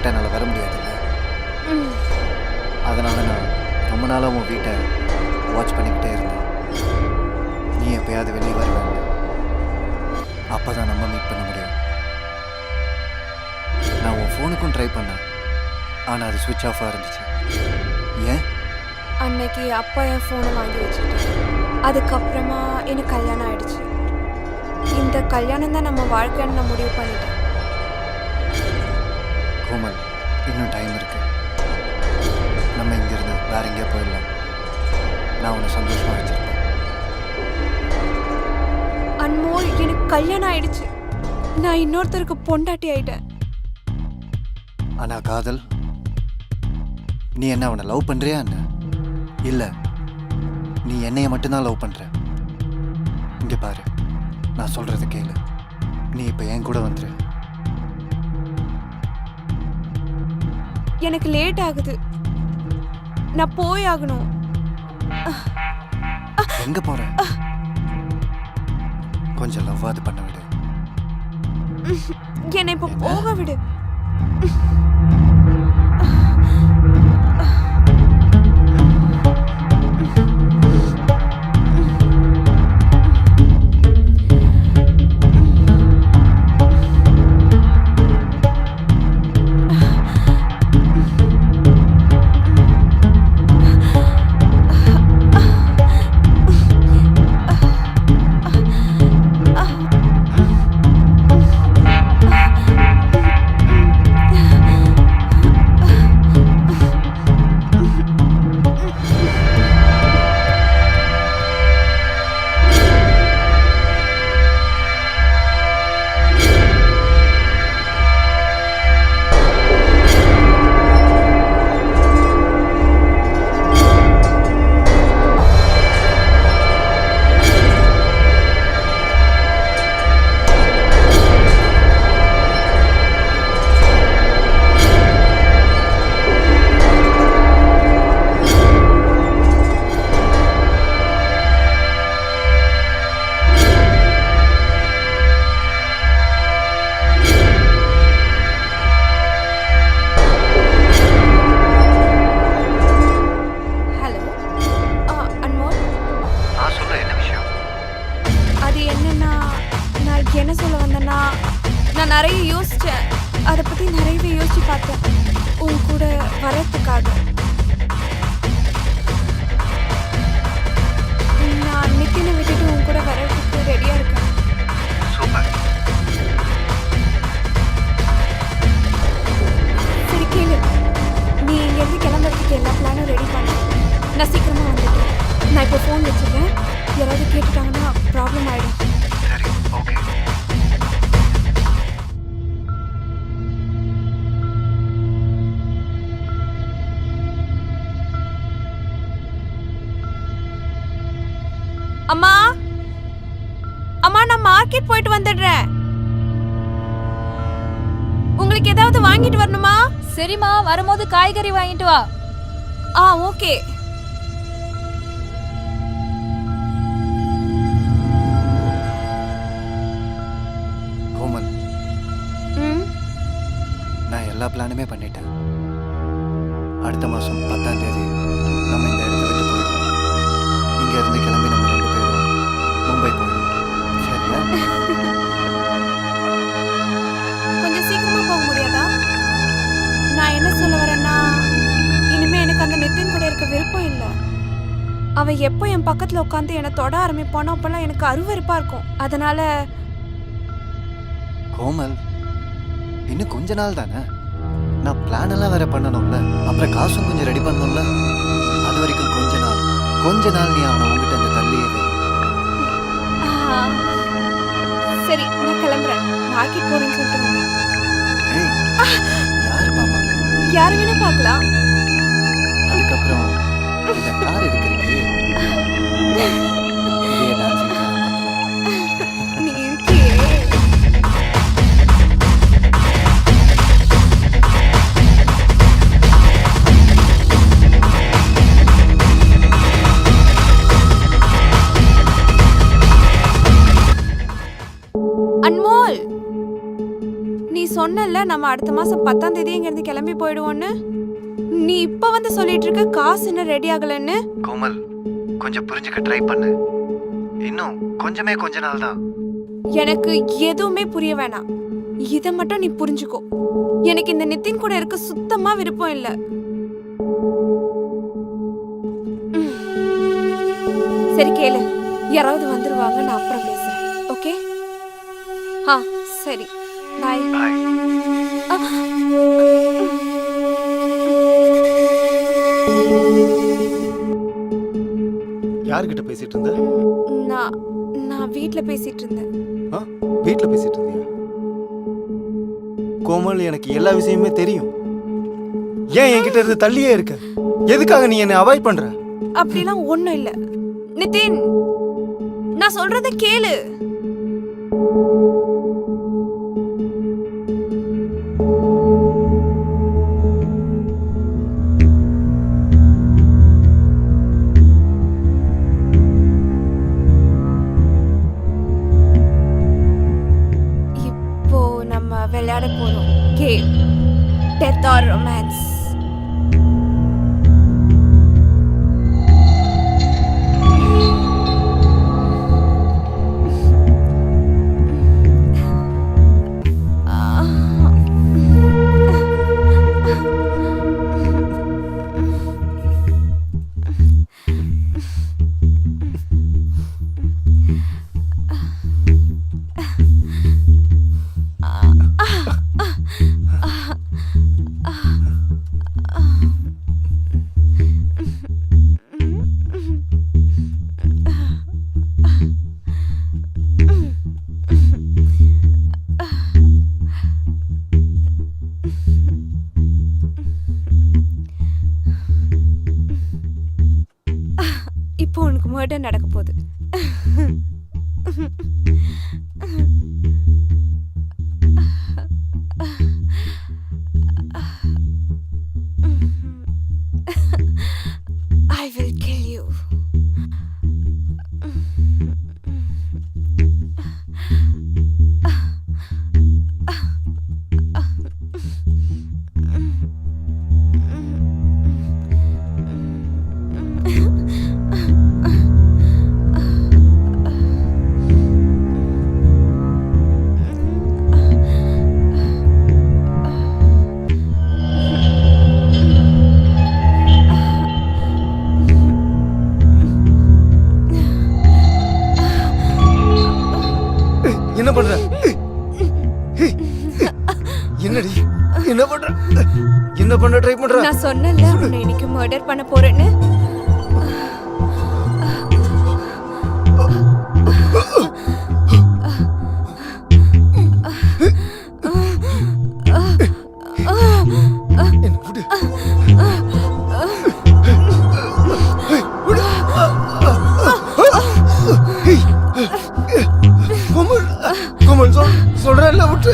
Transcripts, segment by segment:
டைரெக்டாக என்னால் வர முடியாதுல்ல. அதனால நான் ரொம்ப நாளாக உன் வீட்டை வாட்ச் பண்ணிக்கிட்டே இருந்தேன். நீ எப்பயாவது வெளியே வருவேன், அப்போ தான் நம்ம மீட் பண்ண முடியும். நான் உன் ஃபோனுக்கும் ட்ரை பண்ணேன், ஆனால் அது சுவிட்ச் ஆஃபாக இருந்துச்சு. ஏன்? அன்னைக்கு அப்பா என் ஃபோனை வாங்கி வச்சுட்டேன். அதுக்கப்புறமா எனக்கு கல்யாணம் ஆயிடுச்சு. இந்த கல்யாணம் தான் நம்ம வாழ்க்கைன்னு நான் முடிவு பண்ணிட்டேன். கோமல், இன்னும் டைம் இருக்கு. நம்ம இங்கிருந்து வேற எங்கேயா போயிடலாம். நான் உன்னை சந்தோஷமாக வச்சிருக்கேன். அன்மோல், எனக்கு கல்யாணம் ஆயிடுச்சு. நான் இன்னொருத்தருக்கு பொண்டாட்டி ஆயிட்டேன். ஆனால் காதல், நீ என்ன அவனை லவ் பண்ணுறியா என்ன? இல்லை, நீ என்னைய மட்டும்தான் லவ் பண்ணுற. இங்கே பாரு, நான் சொல்கிறத கேளு. நீ இப்போ என் கூட வந்துரு. எனக்கு லேட் ஆகுது, நான் போய் ஆகணும். எங்கே போகிற? கொஞ்சம் லவ்வாது பண்ண விடு. என்னை இப்போ போக விடு. என்ன சொல்ல வந்தேன்னா, நான் நிறைய யோசிச்சேன். அதை பற்றி நிறையவே யோசிச்சு பார்த்தேன் உன் கூட வரத்துக்காக. நான் நித்தினை விட்டுட்டு உன் கூட வரதுக்கு ரெடியாக இருக்கேன். சரி கேளு, நீ இங்கேருந்து கிளம்புறதுக்கு எல்லா பிளானும் ரெடி பண்ண. நான் சீக்கிரமாக வந்துட்டேன். நான் இப்போ ஃபோன் வச்சுருக்கேன். யாராவது கேட்டுட்டாங்கன்னா ப்ராப்ளம் ஆகிடும். சரி, ஓகே. அம்மா, அம்மா, நான் மார்க்கெட் போயிட்டு வந்துடுறேன். உங்களுக்கு ஏதாவது வாங்கிட்டு வரணுமா? சரிம்மா, வரும்போது காய்கறி வாங்கிட்டு வா. ஓகே. கோமல், நான் எல்லா பிளானுமே பண்ணிட்டேன். அடுத்த மாதம் 10ஆம் தேதி நம்ம இந்த இடத்த விட்டு போயிடுவோம். இங்க இருந்து கிளம்பி நம்ம 2 பேரும் மும்பை போயிடுவோம். சரியா? கொஞ்சம் சீக்கிரமா போக முடியாதா? நான் என்ன சொல்ல வரேன்னா, இனிமே எனக்கு அந்த நித்தின் கூட இருக்க விருப்பம் இல்லை. அவன் எப்போ என் பக்கத்துல உட்காந்து என்னை தொட ஆரம்பிப்பானோ அப்பெல்லாம் எனக்கு அருவருப்பா இருக்கும். அதனால கோமல், இன்னும் கொஞ்ச நாள் தானே. நான் பிளான் எல்லாம் வேற பண்ணணும்ல, அப்புறம் காசும் கொஞ்சம் ரெடி பண்ணணும்ல. அது வரைக்கும் கொஞ்ச நாள் நீ அவனை உங்ககிட்ட இந்த தள்ளியே. சரி, நான் கிளம்புறேன். மார்க்கெட் போறேன்னு சொல்லிட்டு வந்தேன். யாரு பாப்பா? யாரு வேணா பார்க்கலாம். அதுக்கப்புறம் இந்த கார் எதுக்கு இருக்கு? இதே டான்சிங் கார் மாத்தலாம். நீ இருக்கியே. சொன்னல நம்ம அடுத்த மாசம் 10ஆம் தேதி இங்க இருந்து கிளம்பி போயிடுவோன்னு. நீ இப்ப வந்து சொல்லிட்டு இருக்க காசு என்ன ரெடி ஆகலன்னு. கோமல், கொஞ்சம் புரிஞ்சுக்க ட்ரை பண்ணு. இன்னும் கொஞ்ச நாள் தான். எனக்கு எதுவுமே புரிய வேணாம். இத மட்டும் நீ புரிஞ்சுக்கோ. எனக்கு இந்த நிதின் கூட இருக்க சுத்தமா விருப்பம் இல்ல. சரி கேளு, யாராவது வந்துருவாங்க, நான் அப்புறம் பேசுறேன். ஓகே? சரி, பாய். யார்கிட்ட பேசிட்டு இருந்த? நான் வீட்ல பேசிட்டு இருந்தேன். வீட்ல பேசிட்டு இருந்தியா? கோமல், எனக்கு எல்லா விஷயமே தெரியும். ஏன் என்கிட்ட இருந்து தள்ளியே இருக்க? எதுக்காக நீ என்னை அவாய்ட் பண்ற? அப்படிலாம் ஒண்ணும் இல்ல நிதின், நான் சொல்றத கேளு. இப்போ நம்ம விளையாட போறோம் கேம், டெத் ஆர் ரொமான்ஸ். இப்போ உனக்கு மர்டர் நடக்க போகுது. I will kill you. என்ன பண்ற? என்னடி என்ன பண்ற? என்ன பண்ண ட்ரை பண்ற? நான் சொன்னேன்ல உன்னை இன்னைக்கு மர்டர் பண்ண போறேன்னு. என்ன விடு. கோமல், கோமல், சொல்றேன்ல விட்டு.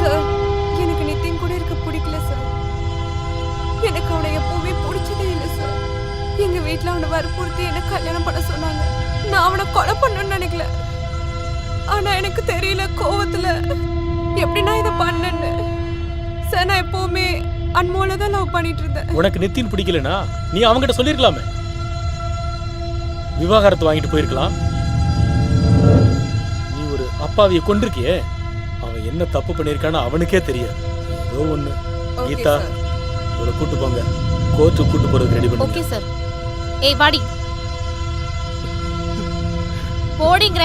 சார், எனக்கு நிதின் கூட இருக்க பிடிக்கல சார். எனக்கு அவனை எப்பவுமே பிடிச்சதே இல்லை சார். எங்க வீட்டுல அவனை வற்புறுத்தி என்ன கல்யாணம் பண்ண சொன்னாங்க. நான் அவனை கொலை பண்ணணும்னு நினைக்கல. ஆனா எனக்கு தெரியல, கோவத்துல எப்படி நான் இதை பண்ணேன்னு. சார், நான் எப்பவுமே அன்மோல தான் லவ் பண்ணிட்டு இருந்தேன். உனக்கு நித்தின் பிடிக்கலனா நீ அவங்ககிட்ட சொல்லிருக்கலாமே. விவாகரத்து வாங்கிட்டு போயிருக்கலாம். நீ ஒரு அப்பாவியை கொண்டிருக்கியே, அவன் என்ன தப்பு பண்ணியிருக்கான்னு அவனுக்கே தெரியாது. ஏதோ ஒண்ணு. Okay, Geetha, sir. இவளை கூட்டு போங்க. கோர்ட்டுக்கு கூட்டு போறதுக்கு ரெடி பண்ணு ஓகே சார். ஏய் வாடி போடிங்கற